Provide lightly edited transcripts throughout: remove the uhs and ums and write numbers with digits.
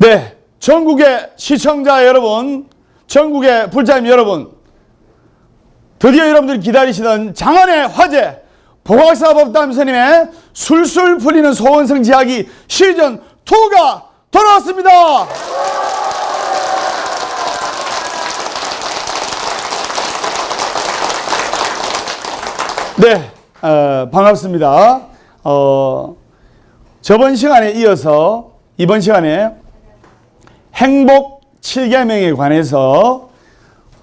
네, 전국의 시청자 여러분, 전국의 불자님 여러분, 드디어 여러분들이 기다리시던 장안의 화제 보각사 법담 스님의 술술 풀리는 소원성지 이야기 시즌 2가 돌아왔습니다. 네, 반갑습니다. 저번 시간에 이어서 이번 시간에 행복 7계명에 관해서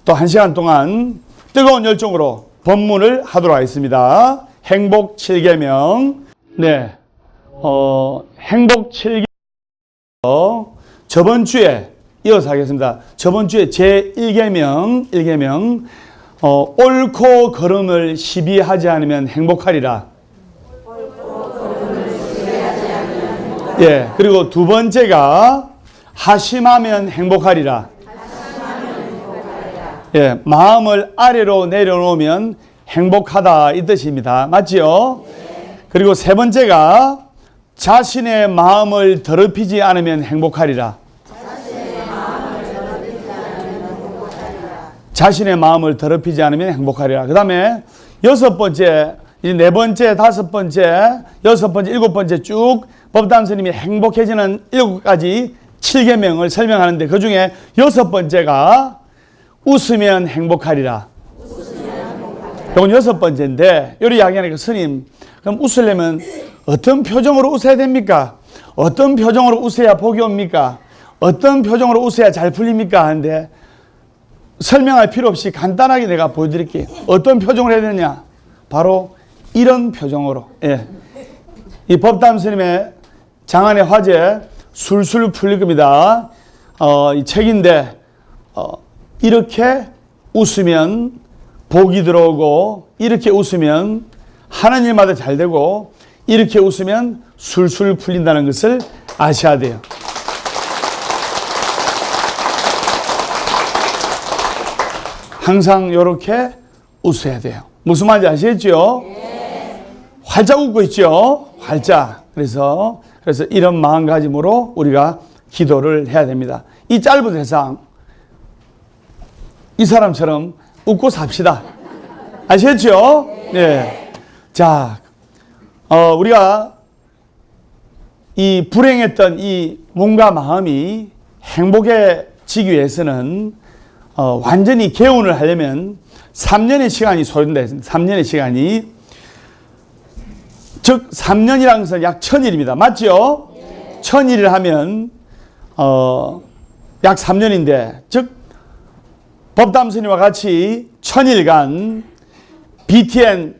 또 1시간 동안 뜨거운 열정으로 법문을 하도록 하겠습니다. 행복 7계명. 네, 행복 7계명 저번 주에 이어서 하겠습니다. 저번 주에 제1계명, 옳고 걸음을 시비하지 않으면 행복하리라. 예, 그리고 두 번째가 하심하면 행복하리라. 예, 마음을 아래로 내려놓으면 행복하다 이 뜻입니다. 맞지요? 그리고 세 번째가 자신의 마음을 더럽히지 않으면 행복하리라. 자신의 마음을 더럽히지 않으면 행복하리라. 그 다음에 여섯 번째, 이제 네 번째, 다섯 번째, 여섯 번째, 일곱 번째 쭉 법담 스님이 행복해지는 7가지 7계명을 설명하는데 그 중에 여섯 번째가 웃으면 행복하리라. 이건 여섯 번째인데 요리 이야기하니까 스님, 그럼 웃으려면 어떤 표정으로 웃어야 됩니까? 어떤 표정으로 웃어야 복이 옵니까? 어떤 표정으로 웃어야 잘 풀립니까? 하는데 설명할 필요 없이 간단하게 내가 보여드릴게요. 어떤 표정을 해야 되느냐? 바로 이런 표정으로. 예. 이 법담 스님의 장안의 화제 술술 풀릴 겁니다. 이 책인데 이렇게 웃으면 복이 들어오고 이렇게 웃으면 하는 일마다 잘 되고 이렇게 웃으면 술술 풀린다는 것을 아셔야 돼요. 항상 이렇게 웃어야 돼요. 무슨 말인지 아시겠죠? 네. 활짝 웃고 있죠? 활짝. 그래서 이런 마음가짐으로 우리가 기도를 해야 됩니다. 이 짧은 세상 이 사람처럼 웃고 삽시다. 아시겠죠? 네. 자, 우리가 이 불행했던 이 몸과 마음이 행복해지기 위해서는 완전히 개운을 하려면 3년의 시간이 소요된다 했습니다. 3년의 시간이. 즉 3년이라는 것은 약 1000일입니다. 맞죠? 네. 1000일을 하면 약 3년인데 즉 법담 스님과 같이 1000일간 BTN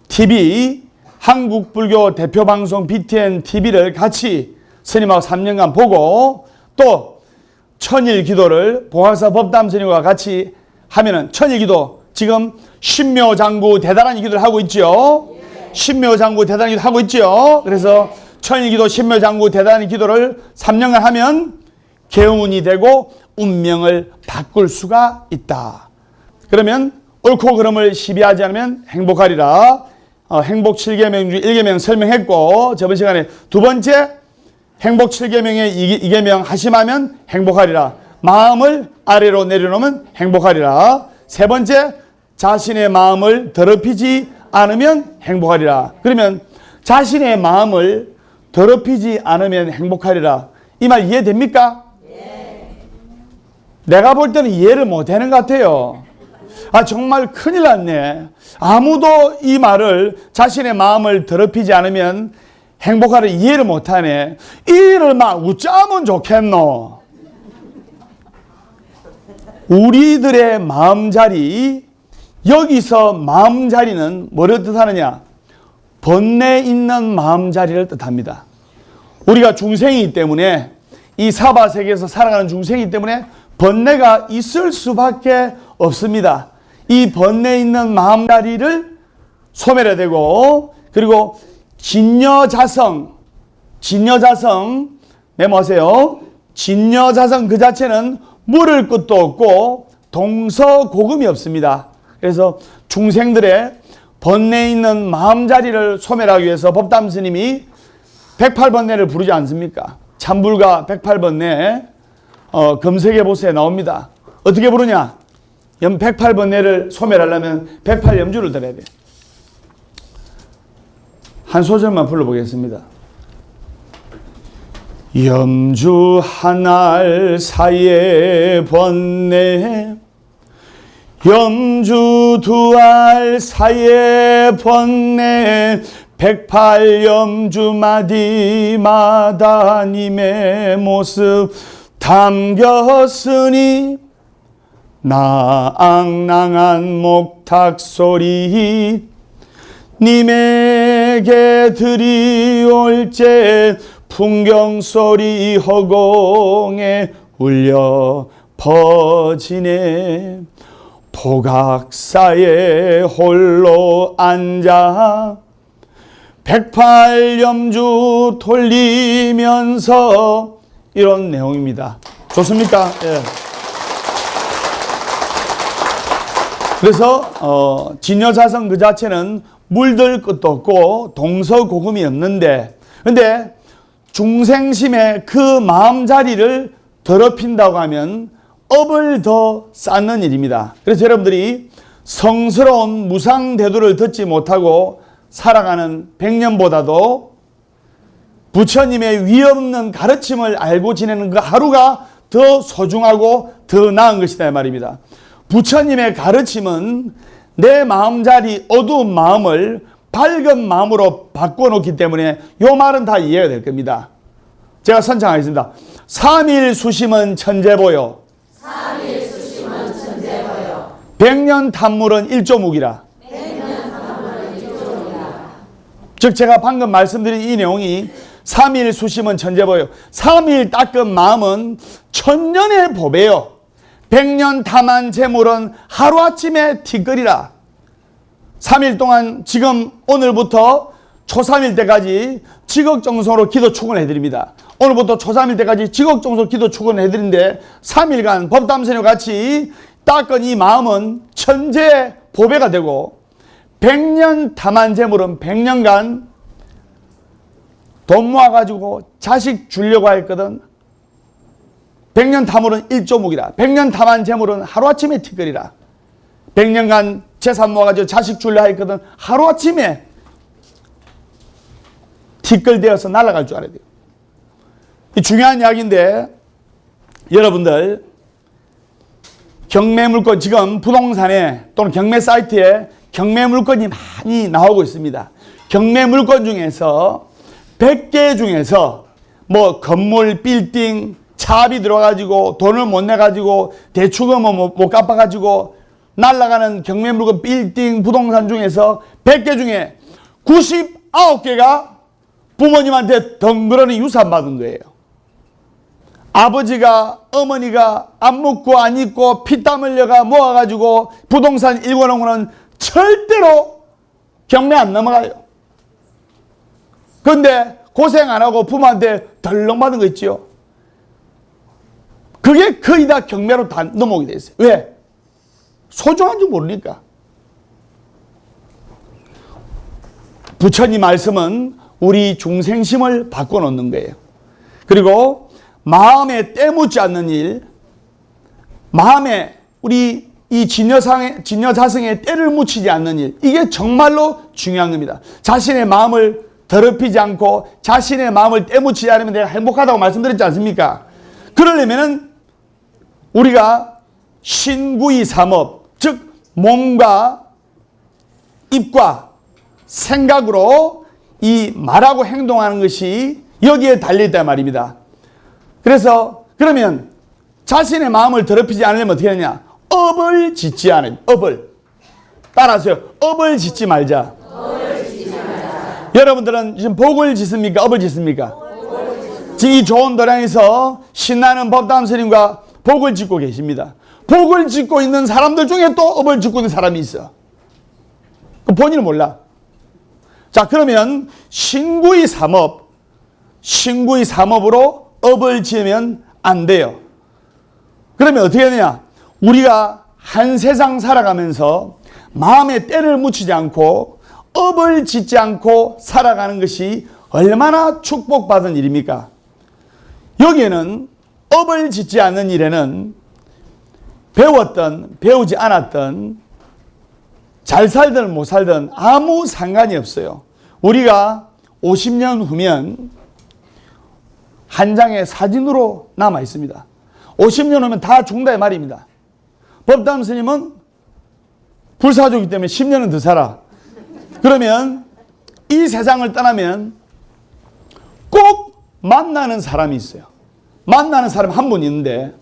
TV 한국불교 대표방송 BTN TV를 같이 스님하고 3년간 보고 또 1000일 기도를 보각사 법담 스님과 같이 하면은 1000일 기도 지금 신묘장구 대단한 기도를 하고 있죠. 신묘장구 대단한 기도 하고 있죠. 그래서 1000일 기도 신묘장구 대단한 기도를 3년간 하면 개운이 되고 운명을 바꿀 수가 있다. 그러면 옳고 그름을 시비하지 않으면 행복하리라. 행복 7계명 중 1계명 설명했고 저번 시간에 두 번째 행복 7계명의 2계명 하심하면 행복하리라. 마음을 아래로 내려놓으면 행복하리라. 세 번째 자신의 마음을 더럽히지 않으면 행복하리라. 그러면 자신의 마음을 더럽히지 않으면 행복하리라. 이 말 이해됩니까? 네. 내가 볼 때는 이해를 못하는 것 같아요. 정말 큰일 났네. 아무도 이 말을 자신의 마음을 더럽히지 않으면 행복하리라 이해를 못하네. 이 일을 막 웃자면 좋겠노. 우리들의 마음자리, 여기서 마음자리는 뭐를 뜻하느냐? 번뇌 있는 마음자리를 뜻합니다. 우리가 중생이기 때문에 이 사바세계에서 살아가는 중생이기 때문에 번뇌가 있을 수밖에 없습니다. 이 번뇌 있는 마음자리를 소멸해야 되고 그리고 진여자성 메모하세요. 진여자성 그 자체는 물을 것도 없고 동서고금이 없습니다. 그래서 중생들의 번뇌 있는 마음자리를 소멸하기 위해서 법담 스님이 108번뇌를 부르지 않습니까? 찬불가 108번 내 검색해 보세요. 나옵니다. 어떻게 부르냐? 108번 내를 소멸하려면 108염주를 들어야 돼요. 한 소절만 불러보겠습니다. 염주 한알 사이에 번네 염주 두 알 사이에 번네 108염주 마디마다 님의 모습 담겼으니 낭낭한 목탁소리 님에게 드리올제 풍경소리 허공에 울려 퍼지네 포각사에 홀로 앉아 108염주 돌리면서 이런 내용입니다. 좋습니까? 예. 그래서 진여자성 그 자체는 물들 것도 없고 동서고금이 없는데 근데 중생심의 그 마음자리를 더럽힌다고 하면 업을 더 쌓는 일입니다. 그래서 여러분들이 성스러운 무상대도를 듣지 못하고 살아가는 100년보다도 부처님의 위없는 가르침을 알고 지내는 그 하루가 더 소중하고 더 나은 것이다 이 말입니다. 부처님의 가르침은 내 마음자리 어두운 마음을 밝은 마음으로 바꿔놓기 때문에 이 말은 다 이해가 될 겁니다. 제가 선창하겠습니다. 삼일수심은 천재보요. 삼일수심은 천재보요. 백년 탐물은 일조묵이라. 즉 제가 방금 말씀드린 이 내용이 삼일수심은 천재보요. 3일 닦은 마음은 천년의 보배요. 100년 탐한 재물은 하루아침에 티끌이라. 3일 동안 지금 오늘부터 초3일 때까지 지극정성으로 기도 축원을 해드립니다. 오늘부터 초3일 때까지 지극정성으로 기도 축원을 해드리는데 3일간 법담선과 같이 닦은 이 마음은 천재의 보배가 되고 100년 탐한 재물은 100년간 돈 모아가지고 자식 주려고 했거든. 100년 탐물은 일조묵이라. 100년 탐한 재물은 하루아침에 티끌이라. 100년간 재산 모아가지고 자식 주려 했거든. 하루아침에 티끌되어서 날아갈 줄 알아야 돼요. 이 중요한 이야기인데 여러분들 경매물건 지금 부동산에 또는 경매 사이트에 경매물건이 많이 나오고 있습니다. 경매물건 중에서 100개 중에서 뭐 건물, 빌딩, 차압이 들어가지고 돈을 못 내가지고 대출금을 못 갚아가지고 날아가는 경매물건, 빌딩, 부동산 중에서 100개 중에 99개가 부모님한테 덩그러니 유산받은 거예요. 아버지가 어머니가 안 먹고 안 입고 피땀 흘려가 모아가지고 부동산 일궈놓은 거는 절대로 경매 안 넘어가요. 그런데 고생 안 하고 부모한테 덜렁 받은 거 있지요. 그게 거의 다 경매로 다 넘어오게 돼 있어요. 왜? 소중한 줄 모르니까. 부처님 말씀은 우리 중생심을 바꿔놓는 거예요. 그리고 마음에 때묻지 않는 일, 마음에 우리 이 진여자성에 때를 묻히지 않는 일, 이게 정말로 중요한 겁니다. 자신의 마음을 더럽히지 않고 자신의 마음을 때묻히지 않으면 내가 행복하다고 말씀드렸지 않습니까? 그러려면은 우리가 신구이 삼업, 즉 몸과 입과 생각으로 이 말하고 행동하는 것이 여기에 달려있단 말입니다. 그래서 그러면 자신의 마음을 더럽히지 않으려면 어떻게 하느냐? 업을 짓지 않으면, 업을 따라하세요. 업을 짓지 말자. 여러분들은 지금 복을 짓습니까? 업을 짓습니까? 지금 이 좋은 도량에서 신나는 법담 스님과 복을 짓고 계십니다. 복을 짓고 있는 사람들 중에 또 업을 짓고 있는 사람이 있어. 본인은 몰라. 자, 그러면 신구이 삼업, 신구이 삼업으로 업을 지으면 안 돼요. 그러면 어떻게 되냐? 우리가 한 세상 살아가면서 마음에 때를 묻히지 않고 업을 짓지 않고 살아가는 것이 얼마나 축복받은 일입니까? 여기에는 업을 짓지 않는 일에는 배웠든 배우지 않았든 잘 살든 못 살든 아무 상관이 없어요. 우리가 50년 후면 한 장의 사진으로 남아 있습니다. 50년 후면 다 죽는다 이 말입니다. 법담 스님은 불사조기 때문에 10년은 더 살아. 그러면 이 세상을 떠나면 꼭 만나는 사람이 있어요. 만나는 사람 한 분 있는데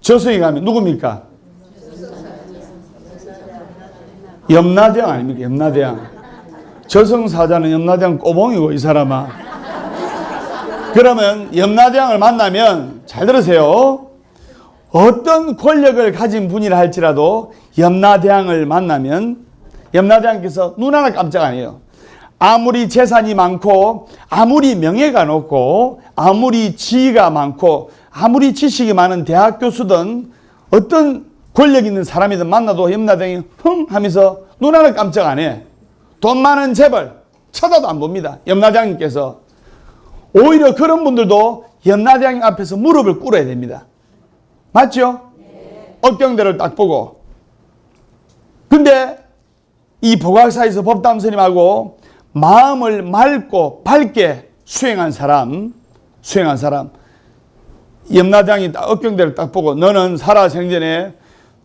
저승에 가면 누굽니까? 염라대왕 아닙니까? 염라대왕. 저승사자는 염라대왕 꼬봉이고 이 사람아. 그러면 염라대왕을 만나면 잘 들으세요. 어떤 권력을 가진 분이라 할지라도 염라대왕을 만나면 염라대왕께서 눈 하나 깜짝 안 해요. 아무리 재산이 많고 아무리 명예가 높고 아무리 지위가 많고 아무리 지식이 많은 대학 교수든 어떤 권력 있는 사람이든 만나도 염라대왕이 흥 하면서 눈 하나 깜짝 안 해. 돈 많은 재벌 쳐다도 안 봅니다. 염라대왕님께서. 오히려 그런 분들도 염라대왕 앞에서 무릎을 꿇어야 됩니다. 맞죠? 네. 업경대를 딱 보고. 근데 이 보각사에서 법담 스님하고 마음을 맑고 밝게 수행한 사람 염라대왕이 업경대를 딱 보고 너는 살아생전에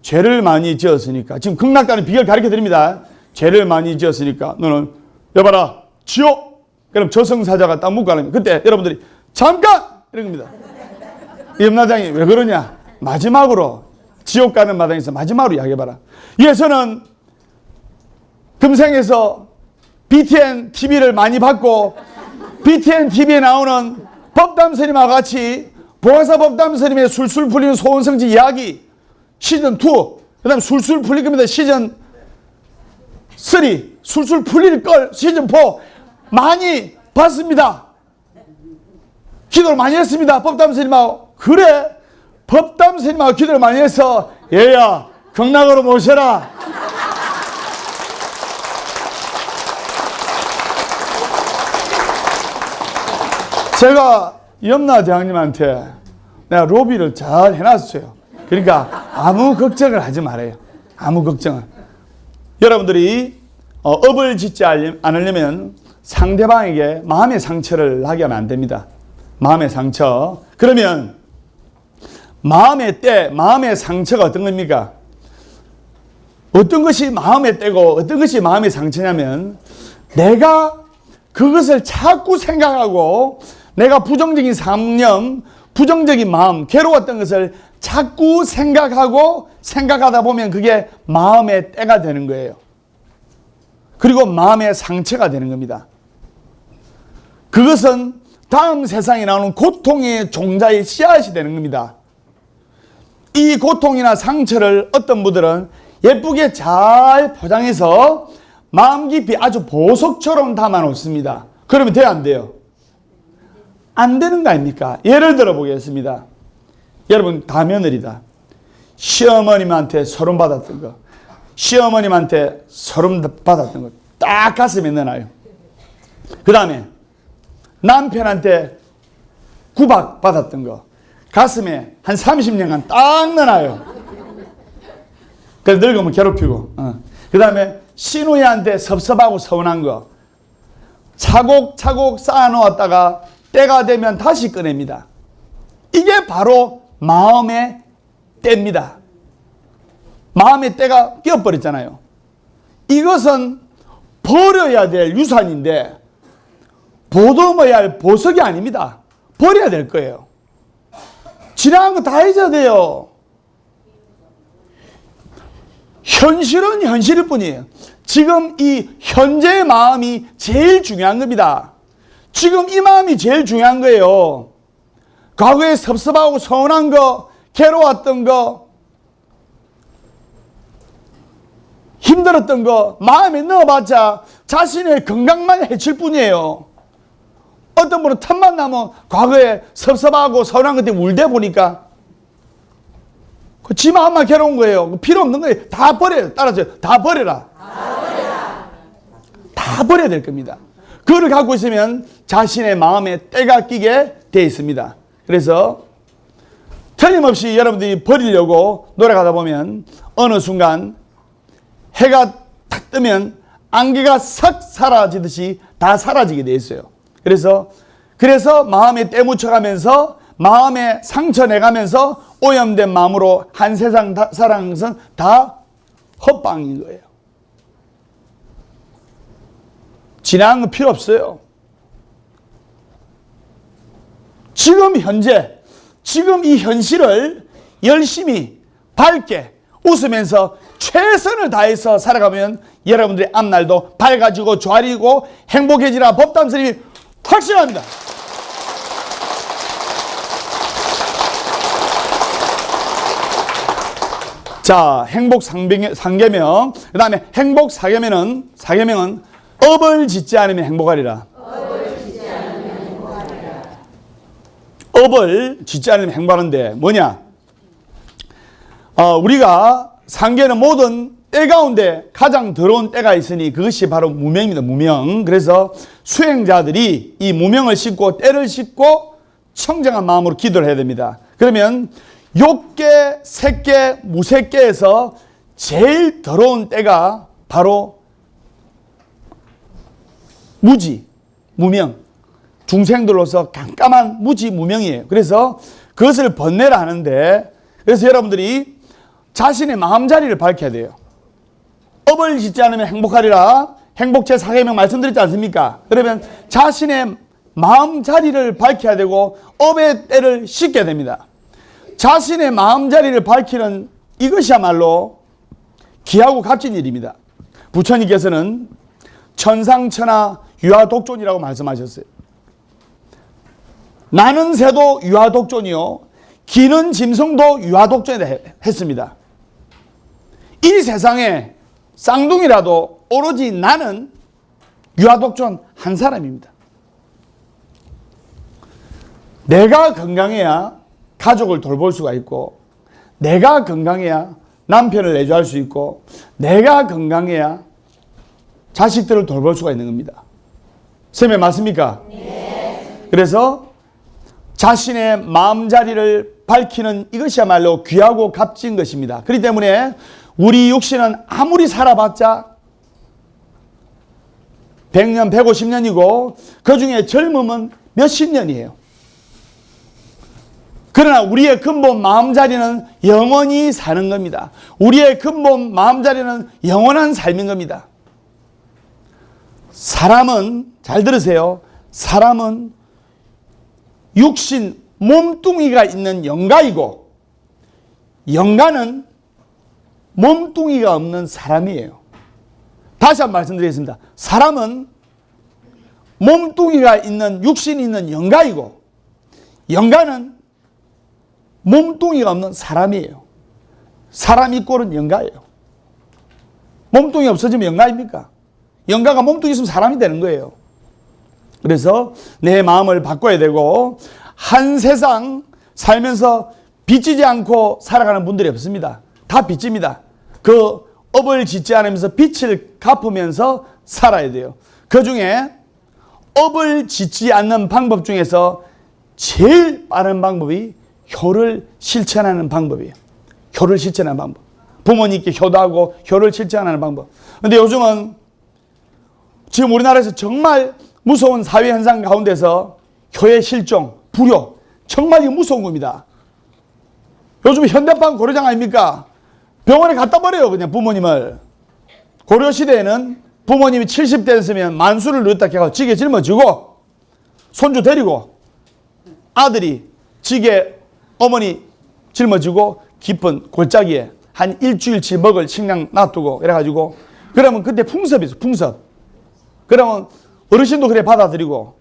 죄를 많이 지었으니까 지금 극락가는 비결 가르쳐 드립니다. 죄를 많이 지었으니까 너는 여봐라 지옥. 그럼 저승사자가 딱 묵가는 그때 여러분들이 잠깐 이런 겁니다. 염라대왕이 왜 그러냐? 마지막으로 지옥 가는 마당에서 마지막으로 이야기해봐라. 예, 저는 금생에서 BTN TV를 많이 봤고 BTN TV에 나오는 법담 스님하고 같이 보화사 법담 스님의 술술 풀리는 소원성지 이야기 시즌2 그 다음에 술술 풀릴 겁니다. 시즌3 술술 풀릴 걸 시즌4 많이 봤습니다. 기도를 많이 했습니다. 법담 스님하고. 그래 법담 스님하고 기도를 많이 해서 얘야 극락으로 모셔라. 제가 염라대왕님한테 내가 로비를 잘 해놨어요. 그러니까 아무 걱정을 하지 말아요. 아무 걱정을. 여러분들이 업을 짓지 않으려면 상대방에게 마음의 상처를 나게 하면 안 됩니다. 마음의 상처. 그러면 마음의 때, 마음의 상처가 어떤 겁니까? 어떤 것이 마음의 때고 어떤 것이 마음의 상처냐면 내가 그것을 자꾸 생각하고 내가 부정적인 상념, 부정적인 마음, 괴로웠던 것을 자꾸 생각하다 보면 그게 마음의 때가 되는 거예요. 그리고 마음의 상처가 되는 겁니다. 그것은 다음 세상에 나오는 고통의 종자의 씨앗이 되는 겁니다. 이 고통이나 상처를 어떤 분들은 예쁘게 잘 포장해서 마음 깊이 아주 보석처럼 담아 놓습니다. 그러면 돼요, 안 돼요? 안 되는 거 아닙니까? 예를 들어 보겠습니다. 여러분 다 며느리다. 시어머님한테 서름 받았던 거, 시어머님한테 서름 받았던 거 딱 가슴에 넣어놔요. 그 다음에 남편한테 구박 받았던 거 가슴에 한 30년간 딱 넣어놔요. 그래서 늙으면 괴롭히고. 그 다음에 시누이한테 섭섭하고 서운한 거 차곡차곡 쌓아놓았다가 때가 되면 다시 꺼냅니다. 이게 바로 마음의 때입니다. 마음의 때가 끼어버렸잖아요. 이것은 버려야 될 유산인데 보듬어야 할 보석이 아닙니다. 버려야 될 거예요. 지나간 거 다 잊어야 돼요. 현실은 현실일 뿐이에요. 지금 이 현재의 마음이 제일 중요한 겁니다. 지금 이 마음이 제일 중요한 거예요. 과거에 섭섭하고 서운한 거, 괴로웠던 거, 힘들었던 거 마음에 넣어봤자 자신의 건강만 해칠 뿐이에요. 어떤 분은 틈만 나면 과거에 섭섭하고 서운한 것 때문에 울대 보니까 지 마음만 괴로운 거예요. 필요 없는 거예요. 다 버려요. 따라서 다 버려라. 다 버려야 될 겁니다. 그걸 갖고 있으면 자신의 마음에 때가 끼게 돼 있습니다. 그래서 틀림없이 여러분들이 버리려고 노력하다 보면 어느 순간 해가 탁 뜨면 안개가 싹 사라지듯이 다 사라지게 돼 있어요. 그래서 마음에 때묻혀가면서 마음에 상처 내가면서 오염된 마음으로 한 세상 살아가는 것은 다 헛방인 거예요. 지나간 건 필요 없어요. 지금 현재, 지금 이 현실을 열심히 밝게 웃으면서 최선을 다해서 살아가면 여러분들의 앞날도 밝아지고 좋아지고 행복해지라 법담 스님이 확신합니다. 자, 행복 상계명, 그 다음에 행복 사계명은 업을 짓지 않으면 행복하리라. 업을 짓지 않으면 행복하는데 뭐냐? 우리가 상계는 모든 때 가운데 가장 더러운 때가 있으니 그것이 바로 무명입니다. 무명. 그래서 수행자들이 이 무명을 씻고 때를 씻고 청정한 마음으로 기도를 해야 됩니다. 그러면 욕계, 색계, 무색계에서 제일 더러운 때가 바로 무지, 무명. 중생들로서 깜깜한 무지, 무명이에요. 그래서 그것을 번내라 하는데, 그래서 여러분들이 자신의 마음자리를 밝혀야 돼요. 업을 짓지 않으면 행복하리라. 행복제 4계명 말씀드렸지 않습니까? 그러면 자신의 마음자리를 밝혀야 되고 업의 때를 씻게 됩니다. 자신의 마음자리를 밝히는 이것이야말로 귀하고 값진 일입니다. 부처님께서는 천상천하 유아독존이라고 말씀하셨어요. 나는 새도 유아독존이요 기는 짐승도 유아독존이다 했습니다. 이 세상에 쌍둥이라도 오로지 나는 유아독존 한 사람입니다. 내가 건강해야 가족을 돌볼 수가 있고, 내가 건강해야 남편을 내조할 수 있고, 내가 건강해야 자식들을 돌볼 수가 있는 겁니다. 선생님 맞습니까? 네. 그래서 자신의 마음자리를 밝히는 이것이야말로 귀하고 값진 것입니다. 그렇기 때문에 우리 육신은 아무리 살아봤자 100년, 150년이고 그 중에 젊음은 몇십 년이에요. 그러나 우리의 근본 마음자리는 영원히 사는 겁니다. 우리의 근본 마음자리는 영원한 삶인 겁니다. 사람은, 잘 들으세요. 사람은 육신, 몸뚱이가 있는 영가이고 영가는 몸뚱이가 없는 사람이에요. 다시 한번 말씀드리겠습니다. 사람은 몸뚱이가 있는, 육신이 있는 영가이고 영가는 몸뚱이가 없는 사람이에요. 사람 이꼴은 영가예요. 몸뚱이 없어지면 영가입니까? 영가가 몸뚱이 있으면 사람이 되는 거예요. 그래서 내 마음을 바꿔야 되고 한 세상 살면서 빚지지 않고 살아가는 분들이 없습니다. 다 빚집니다. 그 업을 짓지 않으면서 빚을 갚으면서 살아야 돼요. 그 중에 업을 짓지 않는 방법 중에서 제일 빠른 방법이 효를 실천하는 방법이에요. 효를 실천하는 방법. 부모님께 효도하고 효를 실천하는 방법. 그런데 요즘은 지금 우리나라에서 정말 무서운 사회 현상 가운데서 효의 실종, 불효, 정말 이거 무서운 겁니다. 요즘 현대판 고려장 아닙니까? 병원에 갖다 버려요, 그냥 부모님을. 고려시대에는 부모님이 70대 됐으면 만수를 누렸다 해서 지게 짊어지고 손주 데리고 아들이 지게 어머니 짊어지고 깊은 골짜기에 한 일주일치 먹을 식량 놔두고 그래가지고 그러면 그때 풍습이 있어, 풍습. 그러면 어르신도 그래 받아들이고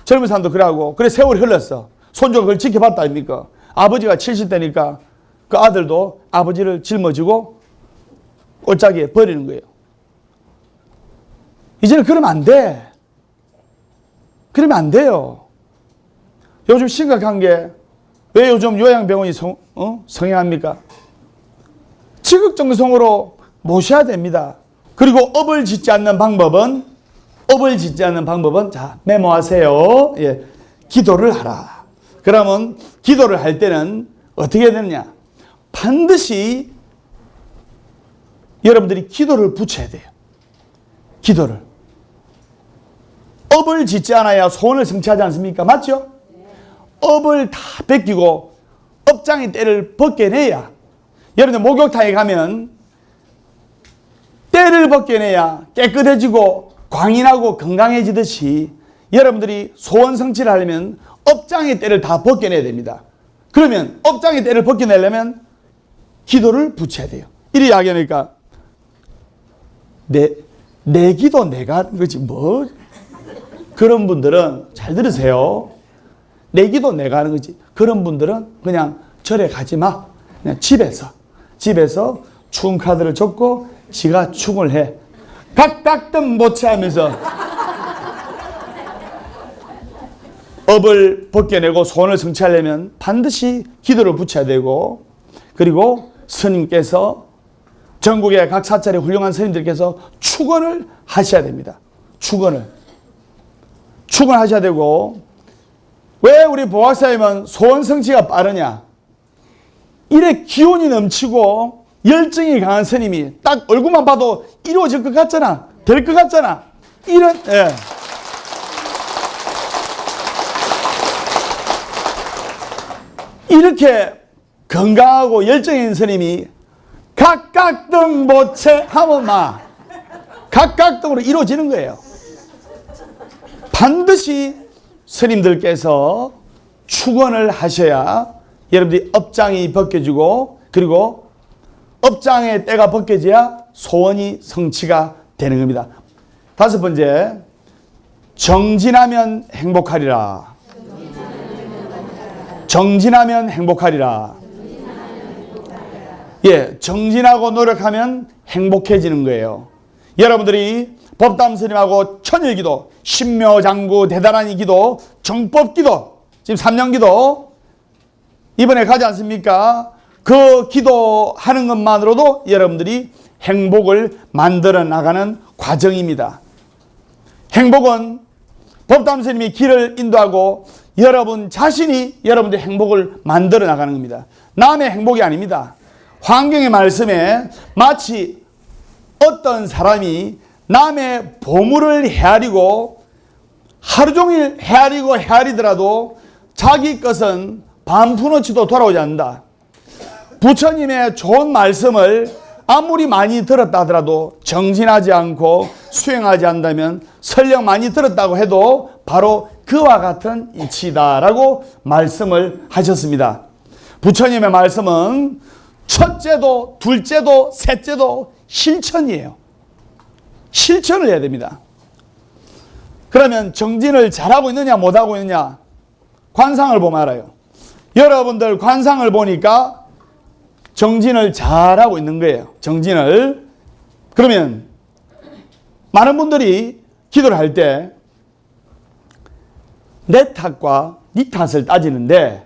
젊은 사람도 그래 하고 그래 세월이 흘렀어. 손주가 그걸 지켜봤다 아닙니까? 아버지가 70대니까 그 아들도 아버지를 짊어지고 골짜기에 버리는 거예요. 이제는 그러면 안 돼. 그러면 안 돼요. 요즘 심각한 게 왜 요즘 요양병원이 성행합니까? 지극정성으로 모셔야 됩니다. 그리고 업을 짓지 않는 방법은 자, 메모하세요. 예, 기도를 하라. 그러면 기도를 할 때는 어떻게 해야 되느냐? 반드시 여러분들이 기도를 붙여야 돼요. 기도를. 업을 짓지 않아야 소원을 성취하지 않습니까? 맞죠? 업을 다 벗기고 업장의 때를 벗겨내야, 여러분들 목욕탕에 가면 때를 벗겨내야 깨끗해지고 광인하고 건강해지듯이 여러분들이 소원 성취를 하려면 업장의 때를 다 벗겨내야 됩니다. 그러면 업장의 때를 벗겨내려면 기도를 붙여야 돼요. 이리 이야기하니까 내 기도 내가 하는 거지 뭐. 그런 분들은 잘 들으세요. 내 기도 내가 하는 거지. 그런 분들은 그냥 절에 가지 마. 그냥 집에서 축은 카드를 줬고 지가 축을 해. 각각등 못채 하면서 업을 벗겨내고 소원을 성취하려면 반드시 기도를 붙여야 되고, 그리고 스님께서 전국의 각 사찰의 훌륭한 스님들께서 축원을 하셔야 됩니다. 축원하셔야 되고, 왜 우리 보학사님은 소원 성취가 빠르냐? 이래 기운이 넘치고 열정이 강한 스님이 딱 얼굴만 봐도 이루어질 것 같잖아. 될 것 같잖아. 이렇게 건강하고 열정 있는 스님이 각각등 못채 하면 각각등으로 이루어지는 거예요. 반드시 스님들께서 축원을 하셔야 여러분들이 업장이 벗겨지고, 그리고 업장의 때가 벗겨져야 소원이 성취가 되는 겁니다. 다섯 번째, 정진하면 행복하리라. 정진하면 행복하리라. 예, 정진하고 노력하면 행복해지는 거예요. 여러분들이 법담 스님하고 천일기도, 신묘장구 대단한 기도, 정법기도, 지금 3년기도 이번에 가지 않습니까? 그 기도하는 것만으로도 여러분들이 행복을 만들어 나가는 과정입니다. 행복은 법담 스님이 길을 인도하고 여러분 자신이 여러분들의 행복을 만들어 나가는 겁니다. 남의 행복이 아닙니다. 환경의 말씀에 마치 어떤 사람이 남의 보물을 헤아리고 하루 종일 헤아리더라도 자기 것은 반푼어치도 돌아오지 않는다. 부처님의 좋은 말씀을 아무리 많이 들었다 하더라도 정진하지 않고 수행하지 않는다면 설령 많이 들었다고 해도 바로 그와 같은 이치다라고 말씀을 하셨습니다. 부처님의 말씀은 첫째도 둘째도 셋째도 실천이에요. 실천을 해야 됩니다. 그러면 정진을 잘하고 있느냐 못하고 있느냐 관상을 보면 알아요. 여러분들 관상을 보니까 정진을 잘하고 있는 거예요. 정진을. 그러면 많은 분들이 기도를 할 때 내 탓과 네 탓을 따지는데,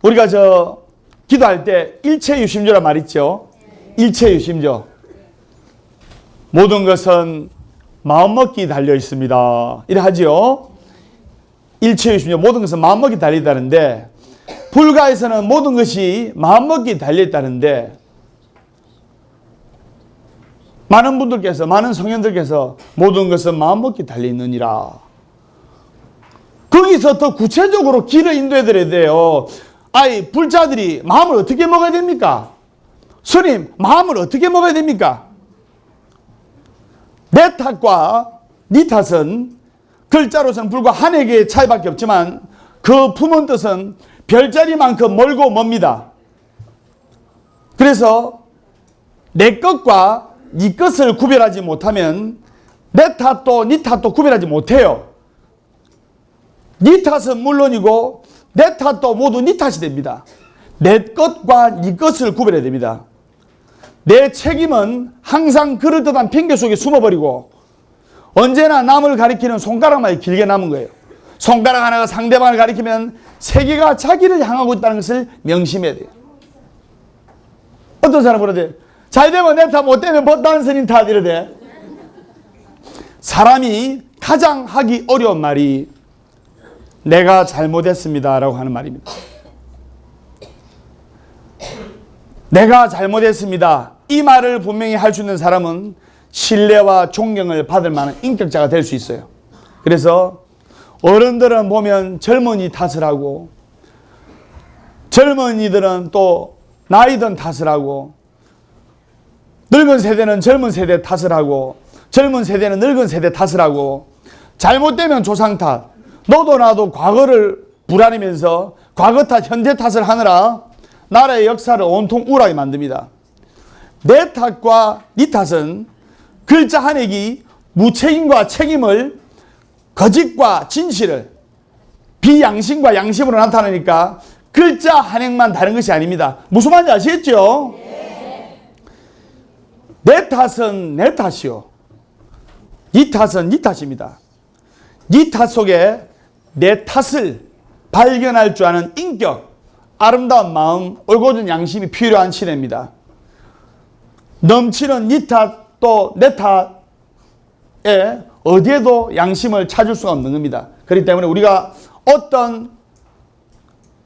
우리가 기도할 때 일체유심조란 말 있죠. 일체유심조. 모든 것은 마음먹기 달려 있습니다. 이래 하지요. 일체유심조. 모든 것은 마음먹기 달려 있다는데, 불가에서는 모든 것이 마음먹기 달려 있다는데, 많은 분들께서, 많은 성현들께서 모든 것은 마음먹기 달려 있느니라. 거기서 더 구체적으로 길을 인도해 드려야 돼요. 불자들이 마음을 어떻게 먹어야 됩니까? 스님, 마음을 어떻게 먹어야 됩니까? 내 탓과 네 탓은 글자로서는 불과 한의 개의 차이밖에 없지만 그 품은 뜻은 별자리만큼 멀고 멉니다. 그래서 내 것과 네 것을 구별하지 못하면 내 탓도 네 탓도 구별하지 못해요. 네 탓은 물론이고 내 탓도 모두 네 탓이 됩니다. 내 것과 네 것을 구별해야 됩니다. 내 책임은 항상 그럴듯한 핑계 속에 숨어버리고 언제나 남을 가리키는 손가락만 길게 남은 거예요. 손가락 하나가 상대방을 가리키면 세 개가 자기를 향하고 있다는 것을 명심해야 돼요. 어떤 사람은 그러대. 잘 되면 내 탓, 못 되면 법단 스님 탓 이러대. 사람이 가장 하기 어려운 말이 내가 잘못했습니다 라고 하는 말입니다. 내가 잘못했습니다. 이 말을 분명히 할 수 있는 사람은 신뢰와 존경을 받을 만한 인격자가 될 수 있어요. 그래서 어른들은 보면 젊은이 탓을 하고, 젊은이들은 또 나이든 탓을 하고, 늙은 세대는 젊은 세대 탓을 하고, 젊은 세대는 늙은 세대 탓을 하고, 잘못되면 조상 탓, 너도 나도 과거를 불안하면서 과거 탓, 현재 탓을 하느라 나라의 역사를 온통 우울하게 만듭니다. 내 탓과 네 탓은 글자 한 획이 무책임과 책임을, 거짓과 진실을, 비양심과 양심으로 나타내니까 글자 한 획만 다른 것이 아닙니다. 무슨 말인지 아시겠죠? 내 탓은 내 탓이요, 네 탓은 네 탓입니다. 네 탓 속에 내 탓을 발견할 줄 아는 인격, 아름다운 마음, 올곧은 양심이 필요한 시대입니다. 넘치는 네 탓 또 내 탓에 어디에도 양심을 찾을 수가 없는 겁니다. 그렇기 때문에 우리가 어떤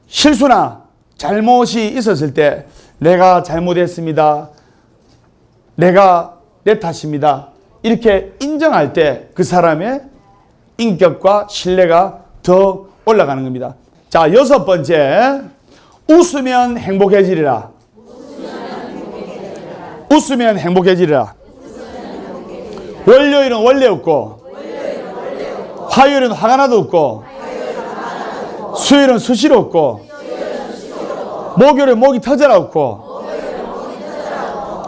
실수나 잘못이 있었을 때 내가 잘못했습니다, 내가 내 탓입니다, 이렇게 인정할 때 그 사람의 인격과 신뢰가 더 올라가는 겁니다. 자, 6번째, 웃으면 행복해지리라. 웃으면 행복해지리라. 월요일은 원래 없고, 화요일은 화가 나도 없고, 수요일은 수시로 없고, 목요일은 목이 터져라 없고,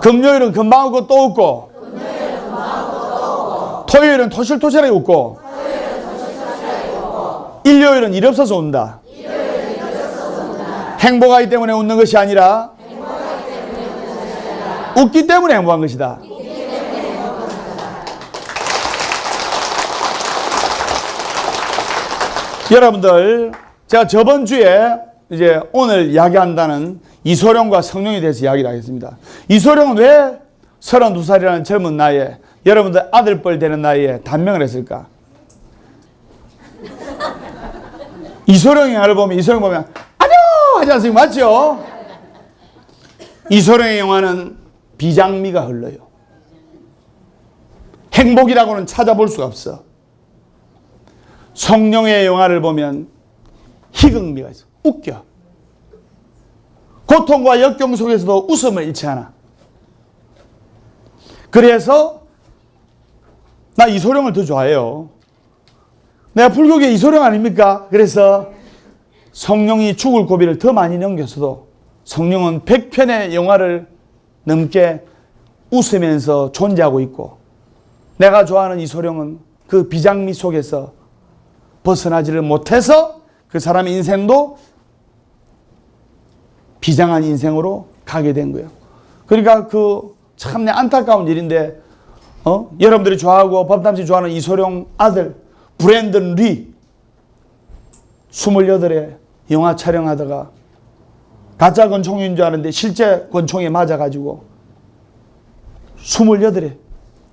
금요일은 금방 오고 또 없고, 토요일은 토실토실하게 웃고, 일요일은 일 없어서 온다. 행복하기 때문에 웃는 것이 아니라 웃기 때문에 행복한 것이다. 여러분들, 제가 저번 주에 이제 오늘 이야기한다는 이소룡과 성룡에 대해서 이야기를 하겠습니다. 이소룡은 왜 32살이라는 젊은 나이에, 여러분들 아들뻘 되는 나이에 단명을 했을까? 이소룡 영화를 보면, 이소룡 보면 안녕 하지 않습니까? 맞죠? 이소룡의 영화는 비장미가 흘러요. 행복이라고는 찾아볼 수가 없어. 성룡의 영화를 보면 희극미가 있어. 웃겨. 고통과 역경 속에서도 웃음을 잃지 않아. 그래서 나 이소룡을 더 좋아해요. 내가 불교계 이소룡 아닙니까? 그래서 성룡이 죽을 고비를 더 많이 넘겼어도 성룡은 100편의 영화를 넘게 웃으면서 존재하고 있고, 내가 좋아하는 이소룡은 그 비장미 속에서 벗어나지를 못해서 그 사람의 인생도 비장한 인생으로 가게 된 거예요. 그러니까 그 참 내 안타까운 일인데, 여러분들이 좋아하고 법담씨 좋아하는 이소룡 아들 브랜든 리, 28에 영화 촬영하다가 가짜 권총인 줄 아는데 실제 권총에 맞아가지고 28의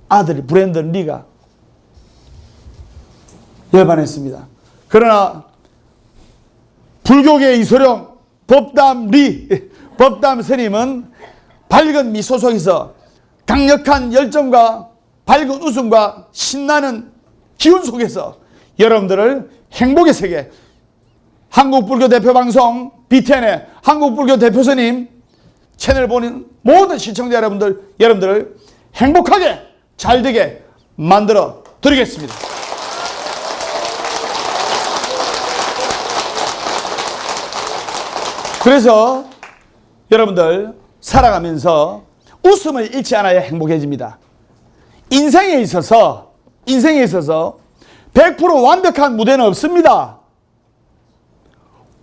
아들이 브랜든 리가 열반했습니다. 그러나 불교계의 이소룡 법담 리, 법담 스님은 밝은 미소 속에서 강력한 열정과 밝은 웃음과 신나는 기운 속에서 여러분들을 행복의 세계, 한국불교 대표방송 BTN의 한국불교 대표스님 채널 보는 모든 시청자 여러분들을 행복하게 잘되게 만들어 드리겠습니다. 그래서 여러분들 살아가면서 웃음을 잃지 않아야 행복해집니다. 인생에 있어서 100% 완벽한 무대는 없습니다.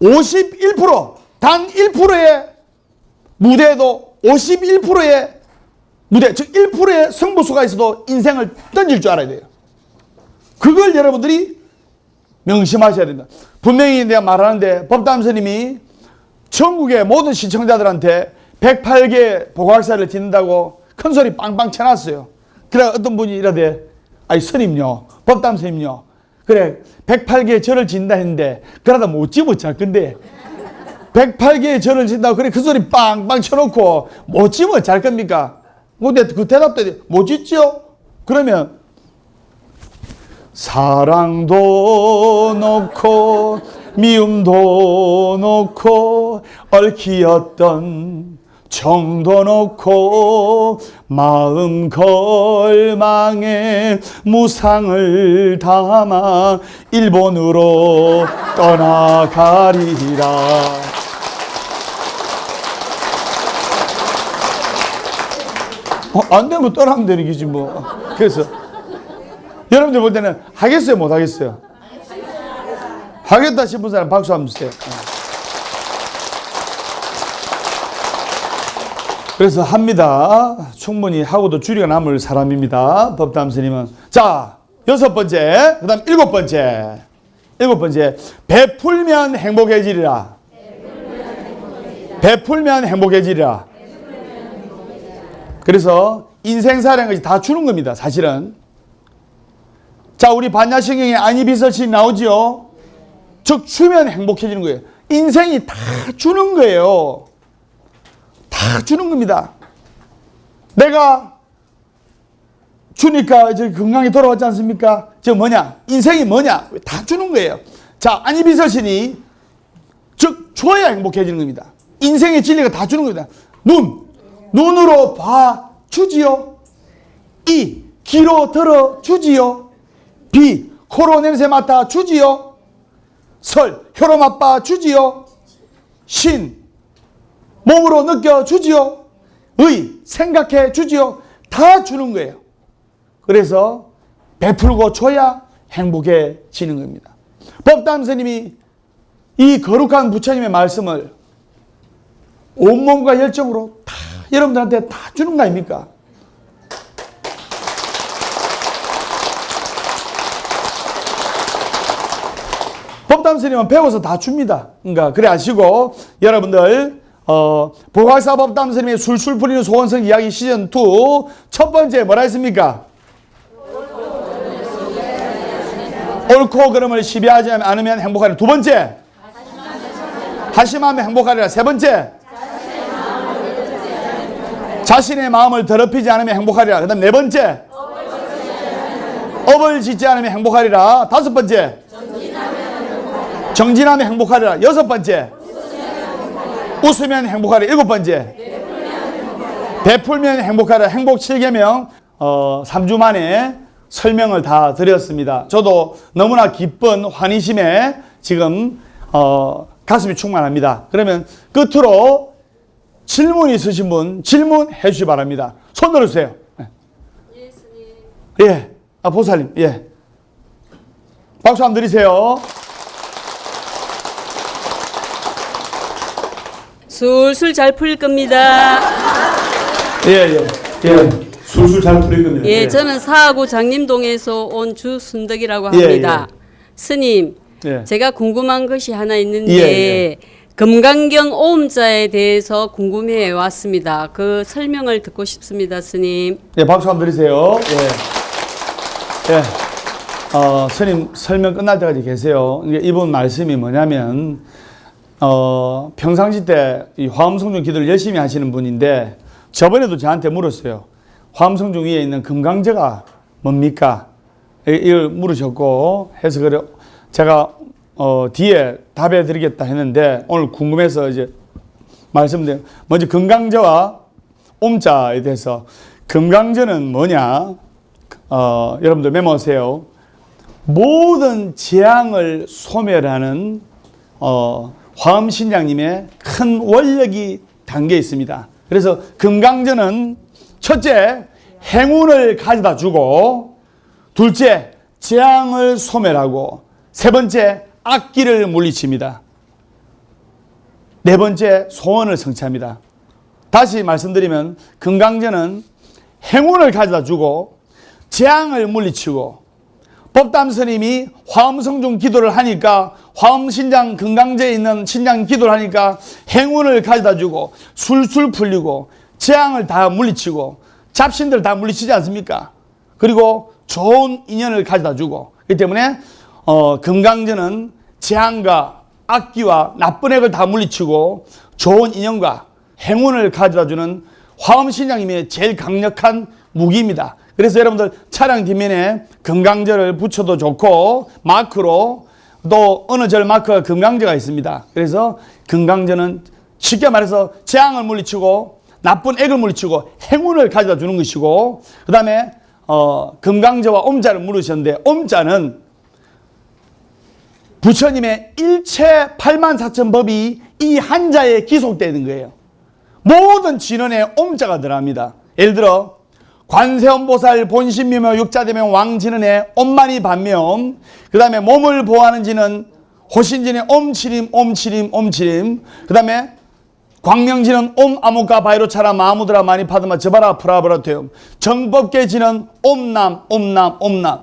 51%, 단 1%의 무대에도 51%의 무대, 즉 1%의 승부수가 있어도 인생을 던질 줄 알아야 돼요. 그걸 여러분들이 명심하셔야 됩니다. 분명히 내가 말하는데 법담스님이 전국의 모든 시청자들한테 108개 보고학사를 듣는다고 큰소리 빵빵 쳐놨어요. 그래 어떤 분이 이러대, 아이 스님요, 법담스님요, 그래 108개의 절을 짓는다 했는데 그러다 못 집어 잘 건데 108개의 절을 짓는다고 그래 그 소리 빵빵 쳐놓고 못 집어 잘 겁니까? 근데 그 대답도 못 짓죠? 그러면 사랑도 놓고 미움도 놓고 얽히었던 정도 놓고 마음 걸망에 무상을 담아 일본으로 떠나가리라. 안 되면 떠나면 되는 거지 뭐. 그래서 여러분들 볼 때는 하겠어요 못 하겠어요? 하겠다 싶은 사람 박수 한번 주세요. 그래서 합니다. 충분히 하고도 줄이가 남을 사람입니다. 법담 스님은. 자, 6번째, 그 다음 7번째. 7번째, 베풀면 행복해지리라. 베풀면 행복해지리라. 그래서 인생사라는 것이 다 주는 겁니다. 사실은. 자, 우리 반야신경에 아니비설신 나오지요. 즉 주면 행복해지는 거예요. 인생이 다 주는 거예요. 다 주는 겁니다. 내가 주니까 이제 건강이 돌아왔지 않습니까? 저 뭐냐? 인생이 뭐냐? 다 주는 거예요. 자, 아니비설신이 즉 줘야 행복해지는 겁니다. 인생의 진리가 다 주는 겁니다. 눈으로 봐 주지요. 이 귀로 들어 주지요. 비 코로 냄새 맡아 주지요. 설 혀로 맛봐 주지요. 신 몸으로 느껴 주지요. 의 생각해 주지요. 다 주는 거예요. 그래서 베풀고 줘야 행복해지는 겁니다. 법담 스님이 이 거룩한 부처님의 말씀을 온몸과 열정으로 다 여러분들한테 다 주는 거 아닙니까? 법담 스님은 배워서 다 줍니다. 그러니까 그래 아시고 여러분들 보갈사 법담 스님의 술술 풀리는 소원성 이야기 시즌 2 첫 번째 뭐라 했습니까? 옳고 그름을 시비하지 않으면 행복하리라. 두 번째 하심하면 행복하리라. 세 번째 자신의 마음을 더럽히지 않으면 행복하리라. 그 다음 네 번째 업을 짓지 않으면 행복하리라. 다섯 번째 정진하면 행복하리라. 여섯 번째 웃으면 행복하리라. 일곱 번째 베풀면 행복하리라. 행복 7계명 3주 만에 설명을 다 드렸습니다. 저도 너무나 기쁜 환희심에 지금 가슴이 충만합니다. 그러면 끝으로 질문 있으신 분 질문해 주시기 바랍니다. 손 들어주세요. 예, 스님. 예, 보살님, 예. 박수 한번 드리세요. 술술 잘 풀릴 겁니다. 예. 술술 잘 풀릴 겁니다. 예, 저는 사하구 장림동에서 온 주순덕이라고 합니다. 스님, 제가 궁금한 것이 하나 있는데 금강경 오음자에 대해서 궁금해 왔습니다. 그 설명을 듣고 싶습니다, 스님. 예, 박수 한번 드리세요. 스님 설명 끝날 때까지 계세요. 이분 말씀이 뭐냐면 평상시 때 이 화엄성중 기도를 열심히 하시는 분인데 저번에도 저한테 물었어요. 화엄성중 위에 있는 금강제가 뭡니까? 이걸 물으셨고 해서 그래 제가 뒤에 답해 드리겠다 했는데 오늘 궁금해서 이제 말씀드려요. 먼저 금강제와 옴자에 대해서 금강제는 뭐냐? 여러분들 메모하세요. 모든 재앙을 소멸하는 화엄신장님의 큰 원력이 담겨 있습니다. 그래서 금강전은 첫째 행운을 가져다 주고 둘째 재앙을 소멸하고 세 번째 악기를 물리칩니다. 네 번째 소원을 성취합니다. 다시 말씀드리면 금강전은 행운을 가져다 주고 재앙을 물리치고 법담 스님이 화엄성중 기도를 하니까 화엄신장 금강제에 있는 신장 기도를 하니까 행운을 가져다 주고 술술 풀리고 재앙을 다 물리치고 잡신들 다 물리치지 않습니까? 그리고 좋은 인연을 가져다 주고 그렇기 때문에 금강전은 재앙과 악기와 나쁜 액을 다 물리치고 좋은 인연과 행운을 가져다주는 화엄신앙님의 제일 강력한 무기입니다. 그래서 여러분들 차량 뒷면에 금강절을 붙여도 좋고 마크로 또 어느 절 마크가 금강제가 있습니다. 그래서 금강제는 쉽게 말해서 재앙을 물리치고 나쁜 액을 물리치고 행운을 가져다 주는 것이고, 그 다음에 금강제와 옴자를 물으셨는데, 옴자는 부처님의 일체 84,000법이 이 한자에 기속되는 거예요. 모든 진언에 옴자가 들어갑니다. 예를 들어 관세음보살 본신미묘 육자대명 왕진언에 옴만이 반명, 그 다음에 몸을 보호하는 진은 호신진의 옴치림 옴치림 옴치림, 그 다음에 광명진은 옴 아무까 바이로차라 마무드라 마니파드마 저바라 프라브라테움, 정법계진은 옴남 옴남 옴남,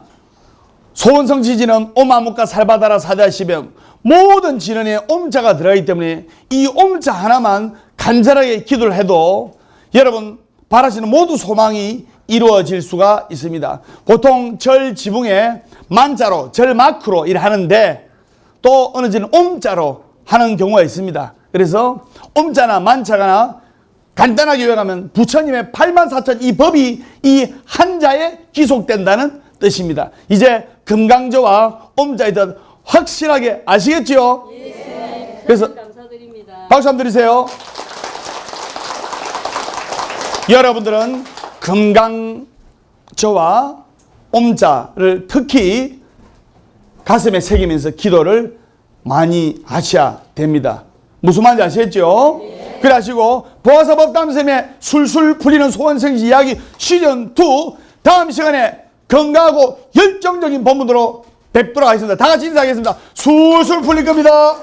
소원성지진은 옴 아무까 살바다라 사다시병, 모든 진언에 옴자가 들어가기 때문에 이 옴자 하나만 간절하게 기도를 해도 여러분 바라시는 모두 소망이 이루어질 수가 있습니다. 보통 절 지붕에 만자로 절 마크로 일하는데 또 어느 지는 옴자로 하는 경우가 있습니다. 그래서 옴자나 만자나 간단하게 요약하면 부처님의 84,000 이 법이 이 한자에 기속된다는 뜻입니다. 이제 금강저와 옴자에 대한 확실하게 아시겠죠? 예. 그래서 감사드립니다. 박수 한번 드리세요. 여러분들은 금강저와 옴자를 특히 가슴에 새기면서 기도를 많이 하셔야 됩니다. 무슨 말인지 아시겠죠? 네. 그래 하시고 보아사법담sem의 술술 풀리는 소원생시 이야기 시즌 2 다음 시간에 건강하고 열정적인 본문으로 뵙도록 하겠습니다. 다 같이 인사하겠습니다. 술술 풀릴 겁니다.